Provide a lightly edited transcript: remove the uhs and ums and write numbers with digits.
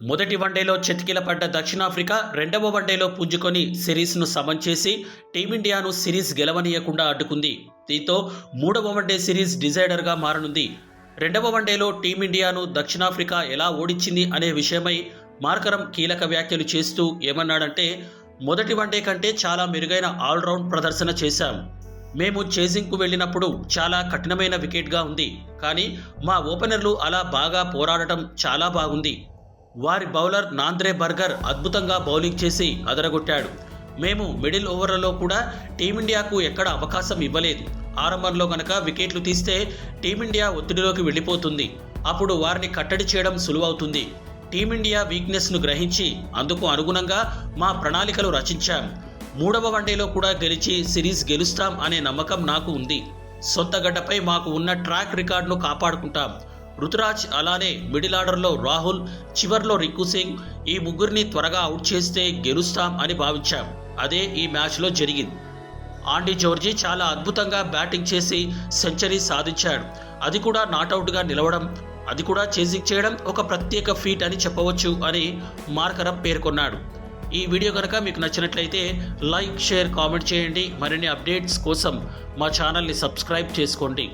మొదటి వన్డేలో చతికిలపడ్డ దక్షిణాఫ్రికా రెండవ వన్డేలో పుంజుకొని సిరీస్ను సమన్ చేసి టీమిండియాను సిరీస్ గెలవనీయకుండా అడ్డుకుంది. దీంతో మూడవ వన్డే సిరీస్ డిజైడర్గా మారనుంది. రెండవ వన్డేలో టీమిండియాను దక్షిణాఫ్రికా ఎలా ఓడించింది అనే విషయమై మార్కరం కీలక వ్యాఖ్యలు చేస్తూ ఏమన్నాడంటే, మొదటి వన్డే కంటే చాలా మెరుగైన ఆల్రౌండ్ ప్రదర్శన చేశాం. మేము చేజింగ్కు వెళ్ళినప్పుడు చాలా కఠినమైన వికెట్గా ఉంది, కానీ మా ఓపెనర్లు అలా బాగా పోరాడటం చాలా బాగుంది. వారి బౌలర్ నాంద్రే బర్గర్ అద్భుతంగా బౌలింగ్ చేసి అదరగొట్టాడు. మేము మిడిల్ ఓవర్లలో కూడా టీమిండియాకు ఎక్కడ అవకాశం ఇవ్వలేదు. ఆరంభంలో గనక వికెట్లు తీస్తే టీమిండియా ఒత్తిడిలోకి వెళ్ళిపోతుంది. అప్పుడు వారిని కట్టడి చేయడం సులువవుతుంది. టీమిండియా వీక్నెస్ను గ్రహించి అందుకు అనుగుణంగా మా ప్రణాళికలు రచించాం. మూడవ వన్డేలో కూడా గెలిచి సిరీస్ గెలుస్తాం అనే నమ్మకం నాకు ఉంది. సొంత గడ్డపై మాకు ఉన్న ట్రాక్ రికార్డును కాపాడుకుంటాం. రుతురాజ్, అలానే మిడిల్ ఆర్డర్లో రాహుల్, చివర్లో రిక్కు సింగ్, ఈ ముగ్గురిని త్వరగా అవుట్ చేస్తే గెలుస్తాం అని భావించాం. అదే ఈ మ్యాచ్లో జరిగింది. ఆండీ జోర్జీ చాలా అద్భుతంగా బ్యాటింగ్ చేసి సెంచరీ సాధించాడు. అది కూడా నాటౌట్గా నిలవడం, అది కూడా చేజింగ్ చేయడం ఒక ప్రత్యేక ఫీట్ అని చెప్పవచ్చు అని మార్కరం పేర్కొన్నాడు. ఈ వీడియో కనుక మీకు నచ్చినట్లయితే లైక్, షేర్, కామెంట్ చేయండి. మరిన్ని అప్డేట్స్ కోసం మా ఛానల్ని సబ్స్క్రైబ్ చేసుకోండి.